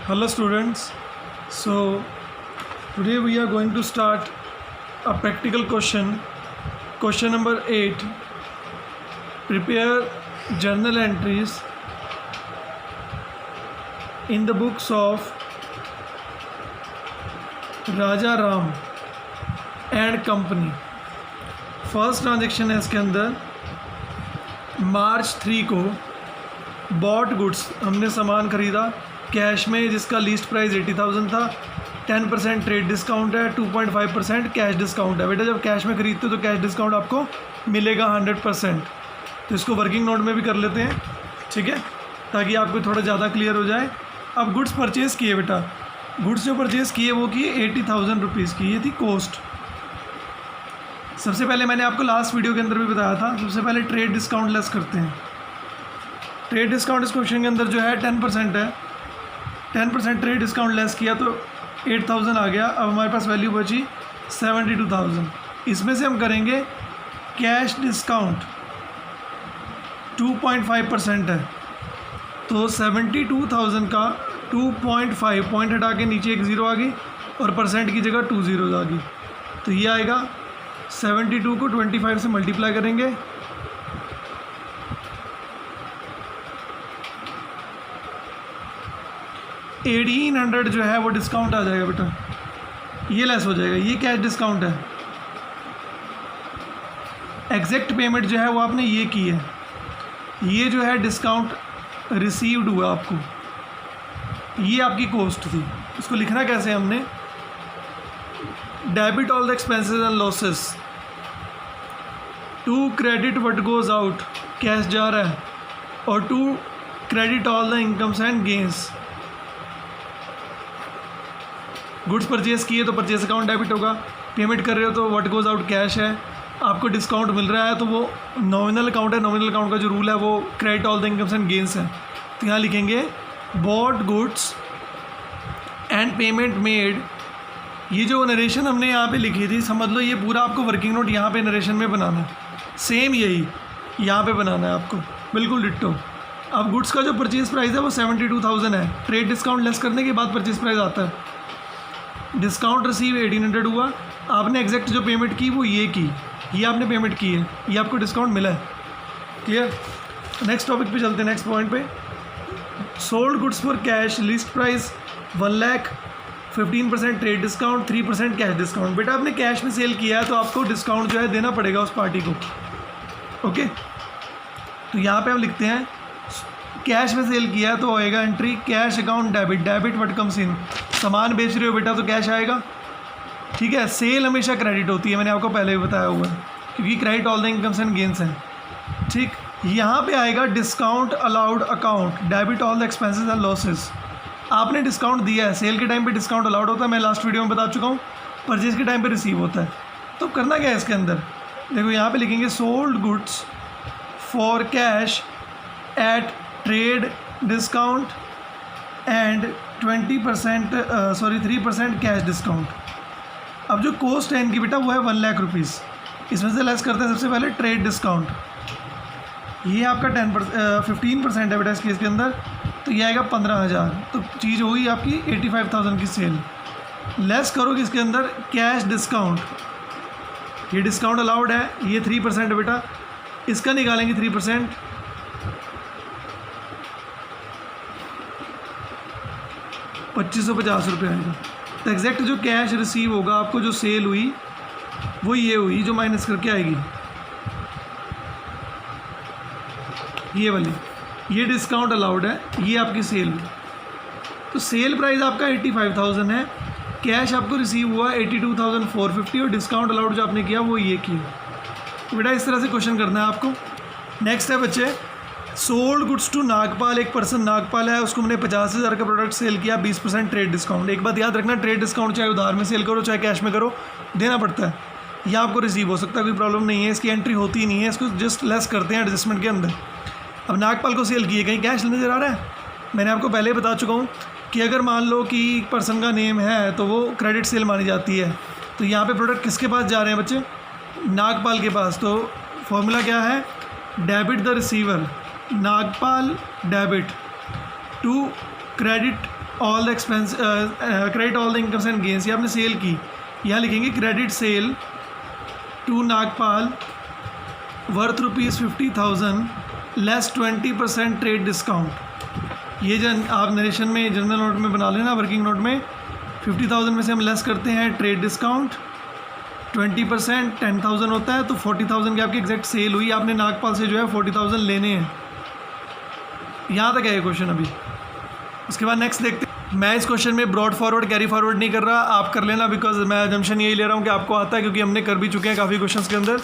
Hello students, so today we are going to start a practical question number 8. Prepare journal entries in the books of Raja Ram and Company. First transaction है इसके अंदर मार्च 3 को bought goods, हमने सामान ख़रीदा cash में जिसका least price 80,000 था। 10% ट्रेड डिस्काउंट है, 2.5% कैश डिस्काउंट है। बेटा जब कैश में ख़रीदते हो तो कैश डिस्काउंट आपको मिलेगा 100%। तो इसको वर्किंग नोट में भी कर लेते हैं, ठीक है, ताकि आपको थोड़ा ज़्यादा क्लियर हो जाए। अब गुड्स परचेज़ किए बेटा, गुड्स जो परचेज़ किए वो किए 80,000 रुपीज़ की, ये थी कॉस्ट। सबसे पहले मैंने आपको लास्ट वीडियो के अंदर भी बताया था, सबसे पहले ट्रेड डिस्काउंट लेस करते हैं। ट्रेड डिस्काउंट इस क्वेश्चन के अंदर जो है 10% है। 10% ट्रेड डिस्काउंट लेस किया तो 8,000 आ गया। अब हमारे पास वैल्यू बची 72,000। इसमें से हम करेंगे कैश डिस्काउंट 2.5% है, तो 72,000 का 2.5 पॉइंट हटा के नीचे एक ज़ीरो आ गई और परसेंट की जगह 2 ज़ीरोज़ आ गई। तो ये आएगा 72 को 25 से मल्टीप्लाई करेंगे, $1,800 जो है वो डिस्काउंट आ जाएगा बेटा, ये लेस हो जाएगा। ये कैश डिस्काउंट है। एग्जैक्ट पेमेंट जो है वो आपने ये की है, ये जो है डिस्काउंट रिसीव्ड हुआ आपको, ये आपकी कॉस्ट थी। इसको लिखना कैसे हमने, debit all the expenses and losses, to credit what goes out, cash जा रहा है, और to credit all the incomes and gains. Goods purchase किए तो परचेज अकाउंट डेबिट होगा, पेमेंट कर रहे हो तो व्हाट गोज आउट कैश है, आपको डिस्काउंट मिल रहा है तो वो नॉमिनल अकाउंट है। नॉमिनल अकाउंट का जो रूल है वो credit all the incomes and gains है। तो यहाँ लिखेंगे bought goods and payment made. ये जो नरेशन हमने यहाँ पे लिखी थी, समझ लो ये पूरा आपको वर्किंग नोट यहाँ पे नरेशन में बनाना है, सेम यही यहाँ पे बनाना है आपको, बिल्कुल डिट्टो। अब गुड्स का जो परचेज़ प्राइस है वो 72,000 है। ट्रेड डिस्काउंट लेस करने के बाद परचेज़ प्राइस आता है। डिस्काउंट रिसीव 1,800 हुआ। आपने एग्जैक्ट जो पेमेंट की वो ये की, ये आपने पेमेंट की है, ये आपको डिस्काउंट मिला है। क्लियर। नेक्स्ट टॉपिक पे चलते हैं, नेक्स्ट पॉइंट पे। Sold goods for cash, list price 1 lakh, 15% trade discount, 3% cash discount. बेटा आपने कैश में सेल किया है तो आपको डिस्काउंट जो है देना पड़ेगा उस पार्टी को। ओके, तो यहाँ पे हम लिखते हैं कैश में सेल किया है तो आएगा entry cash account debit, debit what comes इन। सामान बेच रहे हो बेटा तो कैश आएगा, ठीक है। सेल हमेशा क्रेडिट होती है, मैंने आपको पहले भी बताया हुआ है, क्योंकि credit all the incomes and gains हैं, ठीक। यहाँ पे आएगा discount allowed account, debit all the expenses and losses. आपने डिस्काउंट दिया है, सेल के टाइम पे डिस्काउंट अलाउड होता है, मैं लास्ट वीडियो में बता चुका हूँ। परचेज के टाइम पे रिसीव होता है। तो करना क्या है इसके अंदर, देखो यहाँ पे लिखेंगे sold goods for cash at trade discount and 3% cash discount. अब जो कॉस्ट है इनकी बेटा वो है 1 लाख रुपीज़। इसमें से लेस करते हैं सबसे पहले ट्रेड डिस्काउंट, ये आपका 15% है बेटा इस केस के अंदर, तो ये आएगा 15,000। तो चीज़ होगी आपकी 85,000 की सेल। लेस करोगे इसके अंदर कैश डिस्काउंट, ये डिस्काउंट अलाउड है, ये 3% है बेटा, इसका निकालेंगे 3%, 2,550 रुपये आएगा। तो एग्जैक्ट जो कैश रिसीव होगा आपको, जो सेल हुई वो ये हुई जो माइनस करके आएगी, ये वाली, ये डिस्काउंट अलाउड है, ये आपकी सेल हुई। तो सेल प्राइस आपका 85,000 है, कैश आपको रिसीव हुआ 82,450 और डिस्काउंट अलाउड जो आपने किया वो ये किया। तो बेटा इस तरह से क्वेश्चन करना है आपको। नेक्स्ट है बच्चे, सोल्ड गुड्स टू नागपाल। एक पर्सन नागपाल है, उसको हमने 50,000 का प्रोडक्ट सेल किया, 20% ट्रेड डिस्काउंट। एक बात याद रखना, ट्रेड डिस्काउंट चाहे उधार में सेल करो चाहे कैश में करो, देना पड़ता है। यह आपको रिसीव हो सकता है, कोई प्रॉब्लम नहीं है, इसकी एंट्री होती ही नहीं है, इसको जस्ट लेस करते हैं एडजस्टमेंट के अंदर। अब नागपाल को सेल किए, कहीं कैश नज़र आ रहा है? मैंने आपको पहले ही बता चुका हूँ कि अगर मान लो कि पर्सन का नेम है तो वो क्रेडिट सेल मानी जाती है। तो यहाँ पे प्रोडक्ट किसके पास जा रहे हैं बच्चे? नागपाल के पास। तो फॉर्मूला क्या है? Debit the receiver, Nagpal debit, to credit all the expense, credit all the incomes and gains, ये आपने सेल की, यहाँ लिखेंगे credit sale to Nagpal worth ₹50,000 less 20% trade discount. ये आप नरेशन में जनरल नोट में बना लेना, वर्किंग नोट में 50,000 में से हम लेस करते हैं ट्रेड डिस्काउंट 20%, 10,000 होता है, तो 40,000 की आपकी एग्जैक्ट सेल हुई। आपने नागपाल से जो है 40,000 लेने हैं। यहाँ तक है ये क्वेश्चन अभी। उसके बाद नेक्स्ट देखते हैं। मैं इस क्वेश्चन में ब्रॉड फॉरवर्ड कैरी फॉरवर्ड नहीं कर रहा, आप कर लेना, बिकॉज मैं अजम्पशन यही ले रहा हूँ कि आपको आता है, क्योंकि हमने कर भी चुके हैं काफ़ी क्वेश्चंस के अंदर।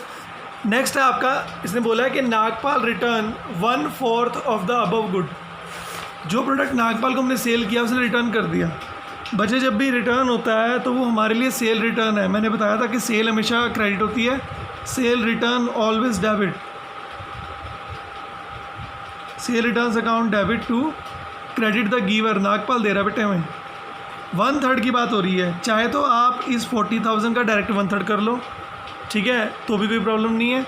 नेक्स्ट है आपका, इसने बोला है कि Nagpal return 1/4 of the above good. जो प्रोडक्ट नागपाल को हमने सेल किया उसने रिटर्न कर दिया। बचे जब भी रिटर्न होता है तो वो हमारे लिए सेल रिटर्न है। मैंने बताया था कि सेल हमेशा क्रेडिट होती है, sale return always debit, sale returns account debit to credit the giver. Nagpal दे रहा है बेटे हमें। 1/3 की बात हो रही है, चाहे तो आप इस 40,000 का डायरेक्ट 1/3 कर लो, ठीक है, तो भी कोई प्रॉब्लम नहीं है,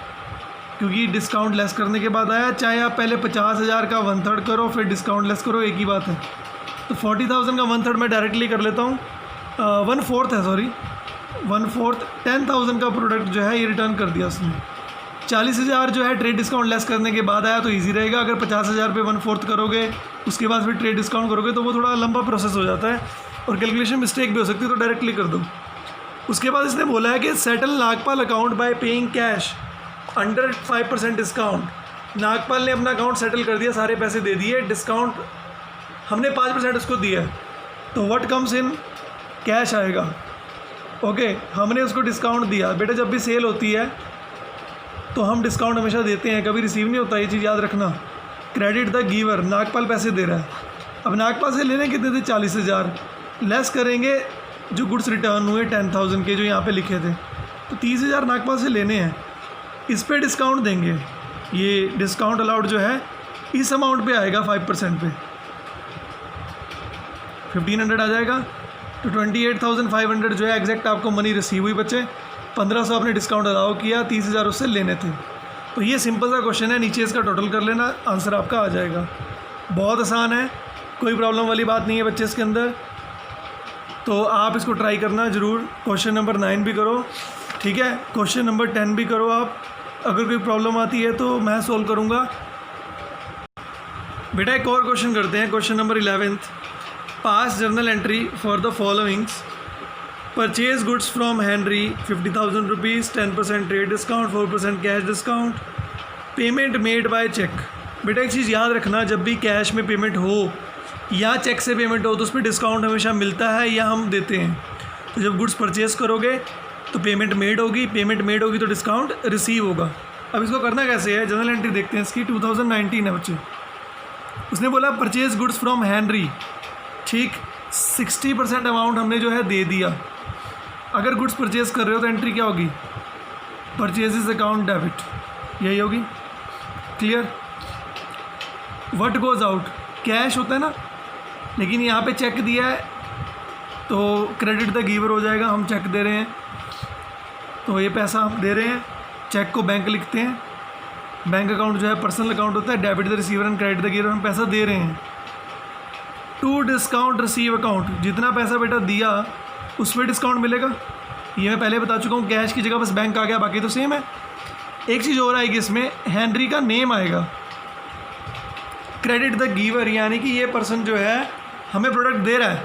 क्योंकि डिस्काउंट लेस करने के बाद आया। चाहे आप पहले 50,000 का 1/3 करो फिर डिस्काउंट लेस करो, एक ही बात है। तो 40,000 का 1/3 मैं डायरेक्टली कर लेता हूँ, 1/4 है, सॉरी 1/4, 10,000 का प्रोडक्ट जो है ये रिटर्न कर दिया उसने। 40,000 जो है ट्रेड डिस्काउंट लेस करने के बाद आया तो इजी रहेगा। अगर 50,000 पे 1/4 करोगे उसके बाद फिर ट्रेड डिस्काउंट करोगे तो वो थोड़ा लंबा प्रोसेस हो जाता है और कैलकुलेशन मिस्टेक भी हो सकती है, तो डायरेक्टली कर दो। उसके बाद इसने बोला है कि settle Nagpal account by paying cash under 5% discount. Nagpal ने अपना अकाउंट सेटल कर दिया, सारे पैसे दे दिए, डिस्काउंट हमने 5% उसको दिया है, तो व्हाट कम्स इन कैश आएगा। ओके, हमने उसको डिस्काउंट दिया। बेटा जब भी सेल होती है तो हम डिस्काउंट हमेशा देते हैं, कभी रिसीव नहीं होता, ये चीज़ याद रखना। क्रेडिट द गिवर, नागपाल पैसे दे रहा है। अब नागपाल से लेने कितने थे, 40,000, लेस करेंगे जो गुड्स रिटर्न हुए 10,000 के जो यहाँ पे लिखे थे, तो 30,000 नागपाल से लेने हैं। इस पे डिस्काउंट देंगे, ये डिस्काउंट अलाउड जो है इस अमाउंट पे आएगा 5% पे 1500 आ जाएगा, तो 28,500 जो है एग्जैक्ट आपको मनी रिसीव हुई बच्चे। 1500 आपने डिस्काउंट अलाउ किया, 30,000 उससे लेने थे। तो ये सिंपल सा क्वेश्चन है, नीचे इसका टोटल कर लेना, आंसर आपका आ जाएगा। बहुत आसान है, कोई प्रॉब्लम वाली बात नहीं है बच्चे इसके अंदर, तो आप इसको ट्राई करना ज़रूर। क्वेश्चन नंबर 9 भी करो, ठीक है, क्वेश्चन नंबर 10 भी करो आप। अगर कोई प्रॉब्लम आती है तो मैं सोल्व करूँगा। बेटा एक और क्वेश्चन करते हैं, question number 11। Pass journal entry for the followings: purchase goods from Henry 50,000 rupees, 10% trade discount, 4% cash discount, payment made by cheque. बेटा एक चीज़ याद रखना, जब भी कैश में पेमेंट हो या चेक से पेमेंट हो तो उस पर डिस्काउंट हमेशा मिलता है या हम देते हैं। तो जब गुड्स परचेज़ करोगे तो पेमेंट मेड होगी, पेमेंट मेड होगी तो डिस्काउंट रिसीव होगा। अब इसको करना कैसे है, जनरल एंट्री देखते हैं इसकी। 2019 है बच्चे। उसने बोला परचेज गुड्स फ्रॉम हैंनरी, ठीक, 60% अमाउंट हमने जो है दे दिया। अगर गुड्स परचेज कर रहे हो तो एंट्री क्या होगी, परचेजेस अकाउंट डेबिट, यही होगी। Clear. What goes out, cash होता है ना, लेकिन यहाँ पे चेक दिया है तो क्रेडिट द गिवर हो जाएगा। हम चेक दे रहे हैं तो ये पैसा हम दे रहे हैं, चेक को बैंक लिखते हैं। बैंक अकाउंट जो है पर्सनल अकाउंट होता है, debit the receiver and credit the giver, हम पैसा दे रहे हैं। टू डिस्काउंट रिसीव अकाउंट, जितना पैसा बेटा दिया उस पर डिस्काउंट मिलेगा, ये मैं पहले बता चुका हूँ। कैश की जगह बस बैंक आ गया, बाकी तो सेम है। एक चीज़ और आएगी इसमें, हैंनरी का नेम आएगा, क्रेडिट द गिवर, यानी कि ये पर्सन जो है हमें प्रोडक्ट दे रहा है।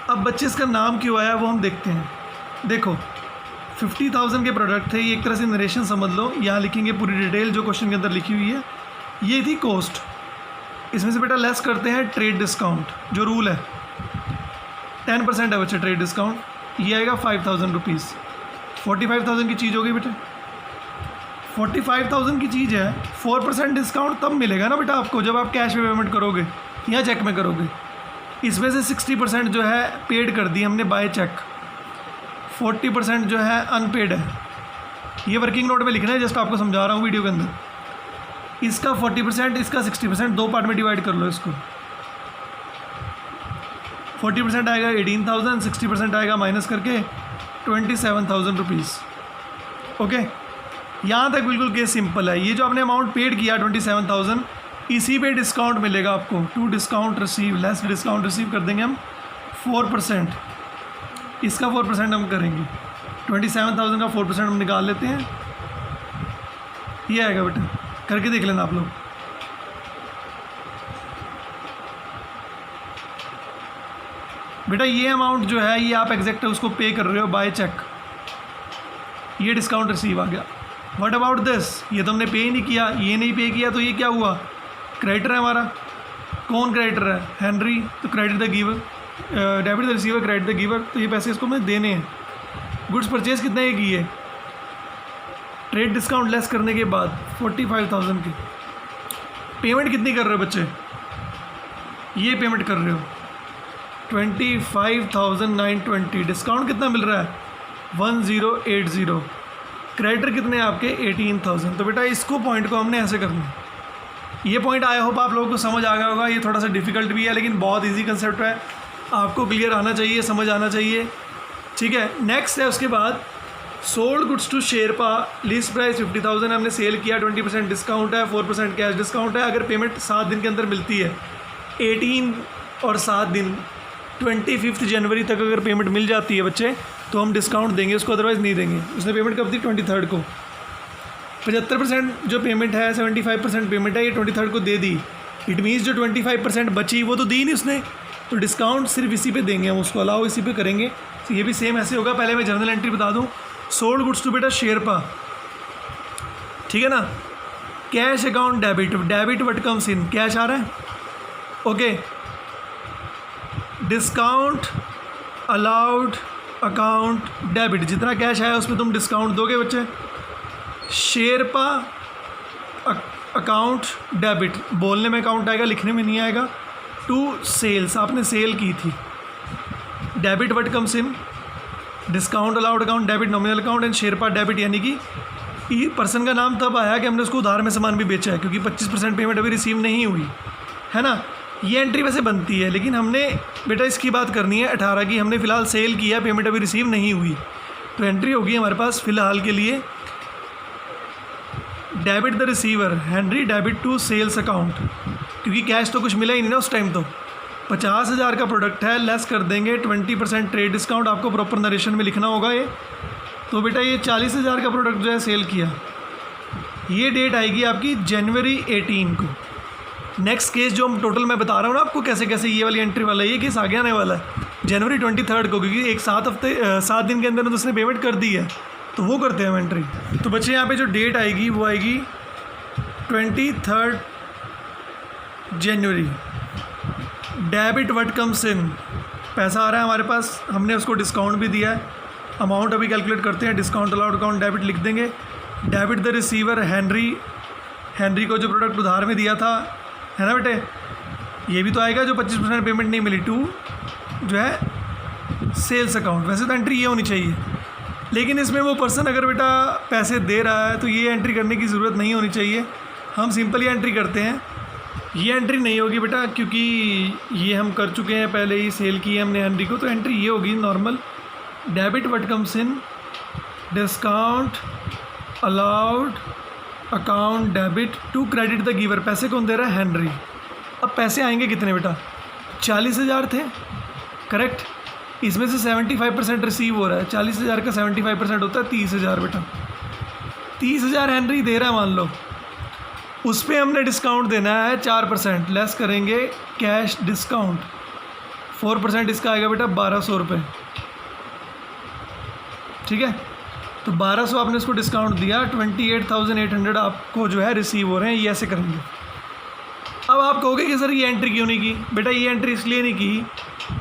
अब बच्चे इसका नाम क्यों आया वो हम देखते हैं। देखो 50,000 के प्रोडक्ट थे, ये एक तरह से नरेशन समझ लो। यहाँ लिखेंगे पूरी डिटेल जो क्वेश्चन के अंदर लिखी हुई है। ये थी कॉस्ट, इसमें से बेटा लेस करते हैं ट्रेड डिस्काउंट, जो रूल है 10% है बच्चे ट्रेड डिस्काउंट, ये आएगा 5,000 रुपीज़। 45,000 की चीज़ होगी बेटा, 45,000 की चीज़ है, 4% डिस्काउंट तब मिलेगा ना बेटा आपको जब आप कैश में पेमेंट करोगे या चेक में करोगे। इसमें से 60% जो है पेड कर दी हमने बाय चेक, 40% जो है अनपेड है। ये वर्किंग नोट में लिखना है, जस्ट आपको समझा रहा हूँ वीडियो के अंदर। इसका 40%, इसका 60%, दो पार्ट में डिवाइड कर लो इसको। 40% आएगा 18,000, 60% आएगा माइनस करके 27,000 रुपीज़। ओके, यहाँ तक बिल्कुल केस सिंपल है। ये जो आपने अमाउंट पेड किया 27,000, इसी पे डिस्काउंट मिलेगा आपको। To discount receive, less discount receive कर देंगे हम 4%, इसका 4% हम करेंगे। 27,000 का 4% हम निकाल लेते हैं, ये आएगा बेटा, करके देख लेना आप लोग। बेटा ये अमाउंट जो है ये आप एग्जैक्ट उसको पे कर रहे हो बाय चेक, ये डिस्काउंट रिसीव आ गया। व्हाट अबाउट दिस, ये तो हमने पे ही नहीं किया, ये नहीं पे किया, तो ये क्या हुआ, क्रेडिटर है हमारा। कौन क्रेडिटर है, हेनरी, तो credit the giver, debit the receiver, credit the giver, तो ये पैसे इसको मैं देने हैं। गुड्स परचेज कितने की है, ट्रेड डिस्काउंट लेस करने के बाद 45,000 की। पेमेंट कितनी कर रहे हो बच्चे, ये पेमेंट कर रहे हो 25,920, डिस्काउंट कितना मिल रहा है 1080, क्रेडिटर कितने हैं आपके 18,000। तो बेटा इसको पॉइंट को हमने ऐसे करना है। ये पॉइंट आई होप आप लोगों को समझ आ गया होगा। ये थोड़ा सा डिफिकल्ट भी है लेकिन बहुत इजी कंसेप्ट है, आपको क्लियर आना चाहिए, समझ आना चाहिए, ठीक है। नेक्स्ट है उसके बाद sold goods to Sherpa, list price 50,000 हमने सेल किया, 20% डिस्काउंट है, 4% कैश डिस्काउंट है। अगर पेमेंट 7 दिन के अंदर मिलती है, 18 और 7 दिन 25 जनवरी तक अगर पेमेंट मिल जाती है बच्चे तो हम डिस्काउंट देंगे उसको, अदरवाइज़ नहीं देंगे। उसने पेमेंट कब दी, 23 को। 75% जो पेमेंट है, 75% पेमेंट है, ये 23 को दे दी। इट मीन्स जो 25% बची वो तो दी नहीं उसने, तो डिस्काउंट सिर्फ इसी पे देंगे हम उसको, अलाउ इसी पे करेंगे। तो ये भी सेम ऐसे होगा। पहले मैं जर्नल एंट्री बता दूँ, सोल्ड गुड्स टू बेटा शेरपा, ठीक है ना। Cash account debit, debit what comes in, cash आ रहा है, okay. Discount allowed account debit, जितना कैश आया उसमें तुम डिस्काउंट दोगे बच्चे। शेरपा अकाउंट डेबिट, बोलने में अकाउंट आएगा, लिखने में नहीं आएगा। टू सेल्स, आपने सेल की थी। Debit what comes in, discount allowed account debit nominal account, and Sherpa debit, यानी कि ये पर्सन का नाम तब आया कि हमने उसको उधार में सामान भी बेचा है, क्योंकि 25% पेमेंट अभी रिसीव नहीं हुई है ना। ये एंट्री वैसे बनती है लेकिन हमने बेटा इसकी बात करनी है 18 की, हमने फ़िलहाल सेल किया, पेमेंट अभी रिसीव नहीं हुई, तो एंट्री होगी हमारे पास फ़िलहाल के लिए debit the receiver, Henry debit to sales account, क्योंकि कैश तो कुछ मिला ही नहीं ना उस टाइम। तो 50,000 का प्रोडक्ट है, लेस कर देंगे 20% ट्रेड डिस्काउंट, आपको प्रॉपर नरेशन में लिखना होगा ये। तो बेटा ये 40,000 का प्रोडक्ट जो है सेल किया, ये डेट आएगी आपकी जनवरी 18 को। नेक्स्ट केस जो हम टोटल मैं बता रहा हूँ ना आपको कैसे कैसे ये वाली एंट्री वाला, ये केस आगे आने वाला है जनवरी 23 को, क्योंकि एक 7 दिन के अंदर तो उसने पेमेंट कर दी है, तो वो करते हैं हम एंट्री। तो बच्चे यहाँ पे जो डेट आएगी वो आएगी 23 जनवरी। डेबिट व्हाट कम्स इन, पैसा आ रहा है हमारे पास, हमने उसको डिस्काउंट भी दिया है। अमाउंट अभी कैलकुलेट करते हैं, डिस्काउंट अलाउड अकाउंट डेबिट लिख देंगे। Debit the receiver, Henry, Henry को जो प्रोडक्ट उधार में दिया था, है ना बेटे, ये भी तो आएगा जो 25% पेमेंट नहीं मिली। टू जो है सेल्स अकाउंट, वैसे तो एंट्री ये होनी चाहिए, लेकिन इसमें वो पर्सन अगर बेटा पैसे दे रहा है तो ये एंट्री करने की ज़रूरत नहीं होनी चाहिए, हम सिंपल ही एंट्री करते हैं। ये एंट्री नहीं होगी बेटा क्योंकि ये हम कर चुके हैं, पहले ही सेल की है हमने हेनरी को, तो एंट्री ये होगी normal. Debit what comes in, discount allowed account debit to credit the giver, पैसे कौन दे रहा है, हेनरी। अब पैसे आएंगे कितने बेटा, 40,000 थे, करेक्ट। इसमें से 75% रिसीव हो रहा है, 40,000 का 75% होता है 30,000 बेटा। 30,000 हेनरी दे रहा है मान लो, उस पर हमने डिस्काउंट देना है 4%, लेस करेंगे कैश डिस्काउंट, 4% इसका आएगा बेटा 1,200 रुपये, ठीक है। तो 1,200 आपने इसको डिस्काउंट दिया, 28,800 आपको जो है रिसीव हो रहे हैं, ये ऐसे करेंगे। अब आप कहोगे कि सर ये एंट्री क्यों नहीं की, बेटा ये एंट्री इसलिए नहीं की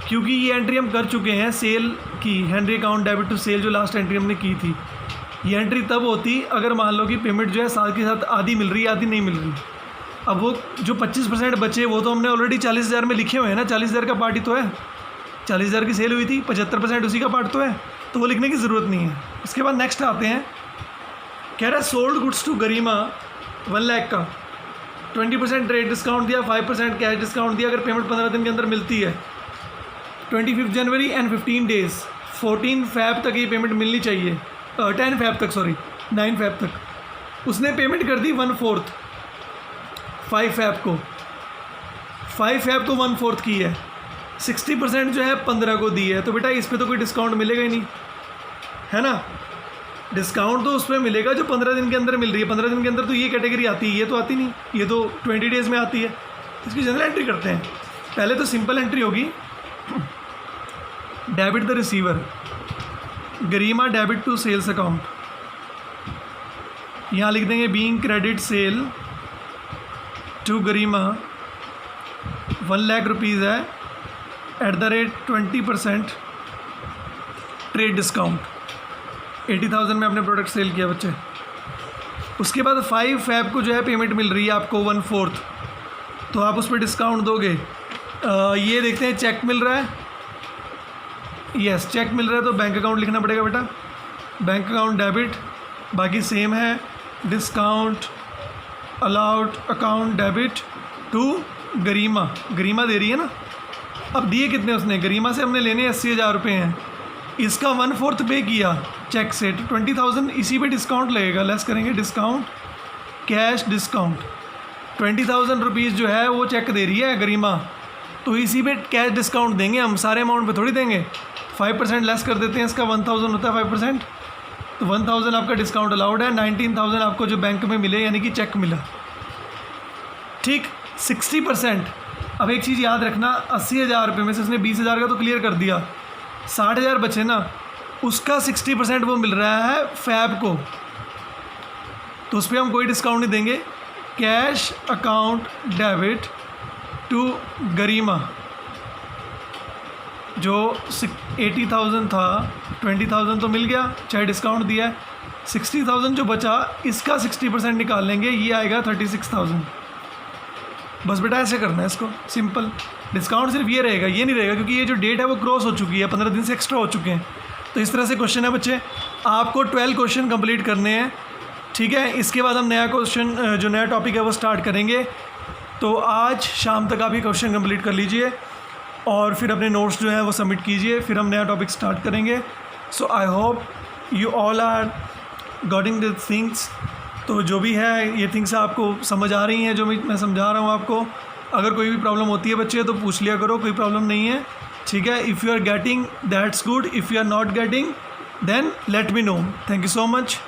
क्योंकि ये एंट्री हम कर चुके हैं सेल की, Henry account debit to sale जो लास्ट एंट्री हमने की थी। ये एंट्री तब होती अगर मान लो कि पेमेंट जो है साथ के साथ आधी मिल रही है आधी नहीं मिल रही। अब वो जो 25% बचे वो तो हमने ऑलरेडी 40,000 में लिखे हुए हैं ना, 40,000 का पार्ट ही तो है, 40,000 की सेल हुई थी, 75% उसी का पार्ट तो है, तो वो लिखने की ज़रूरत नहीं है। इसके बाद नेक्स्ट आते हैं, कह रहा है sold goods to Garima 1 lakh का, 20% ट्रेड डिस्काउंट दिया, 5% कैश डिस्काउंट दिया, अगर पेमेंट 15 दिन के अंदर मिलती है, 25 जनवरी एंड 15 डेज़, 14 फ़ैब तक ये पेमेंट मिलनी चाहिए, 10 फ़ैब तक, सॉरी 9 फ़ैब तक। उसने पेमेंट कर दी 1/4, 5 फैब को 1/4 की है, 60% जो है 15 को दी है, तो बेटा इस पर तो कोई डिस्काउंट मिलेगा ही नहीं, है ना। डिस्काउंट तो उस पर मिलेगा जो 15 दिन के अंदर मिल रही है। 15 दिन के अंदर तो ये कैटेगरी आती है, ये तो आती नहीं, ये तो 20 डेज़ में आती है। इसकी जनरल एंट्री करते हैं। पहले तो सिंपल एंट्री होगी, debit the receiver, Garima debit to sales account, यहाँ लिख देंगे being credit sale to Garima 1 lakh rupees है at the rate 20% trade discount, 80,000 में आपने प्रोडक्ट सेल किया बच्चे। उसके बाद 5 फैब को जो है पेमेंट मिल रही है आपको 1/4, तो आप उस पर डिस्काउंट दोगे। ये देखते हैं चेक मिल रहा है, यस चेक मिल रहा है, तो बैंक अकाउंट लिखना पड़ेगा बेटा, बैंक अकाउंट डेबिट, बाकी सेम है, discount allowed account debit to Garima, Garima दे रही है ना। अब दिए कितने उसने, गरिमा से हमने लेने 80,000 रुपये हैं, इसका 1/4 पे किया चेक से, 20,000 इसी पे डिस्काउंट लगेगा, लेस करेंगे डिस्काउंट, कैश डिस्काउंट, 20,000 रुपीज़ जो है वो चेक दे रही है गरिमा, तो इसी पे कैश डिस्काउंट देंगे हम, सारे अमाउंट पे थोड़ी देंगे। 5% लेस कर देते हैं, इसका 1,000 होता है 5%, तो 1,000 आपका डिस्काउंट अलाउड है। 19,000 आपको जो बैंक में मिले यानी कि चेक मिला, ठीक। 60%, अब एक चीज़ याद रखना, 80,000 रुपये में से उसने 20,000 का तो क्लियर कर दिया, 60,000 बचे ना, उसका 60% वो मिल रहा है फैब को, तो उस पर हम कोई डिस्काउंट नहीं देंगे। कैश अकाउंट डेबिट टू गरिमा, जो 80,000 था, 20,000 तो मिल गया चाहे डिस्काउंट दिया है, 60,000 जो बचा इसका 60% निकाल लेंगे, ये आएगा 36,000। बस बेटा ऐसे करना है इसको, सिंपल। डिस्काउंट सिर्फ ये रहेगा, ये नहीं रहेगा, क्योंकि ये जो डेट है वो क्रॉस हो चुकी है, 15 दिन से एक्स्ट्रा हो चुके हैं। तो इस तरह से क्वेश्चन है बच्चे, आपको 12 क्वेश्चन कंप्लीट करने हैं, ठीक है। इसके बाद हम नया क्वेश्चन, जो नया टॉपिक है वो स्टार्ट करेंगे। तो आज शाम तक आप ये क्वेश्चन कंप्लीट कर लीजिए और फिर अपने नोट्स जो है वो सबमिट कीजिए, फिर हम नया टॉपिक स्टार्ट करेंगे। So I hope you all are getting the things. तो जो भी है ये थिंग्स आपको समझ आ रही हैं जो मैं समझा रहा हूँ आपको। अगर कोई भी प्रॉब्लम होती है बच्चे तो पूछ लिया करो, कोई प्रॉब्लम नहीं है, ठीक है। If you are getting that's good, if you are not getting then let me know. Thank you so much.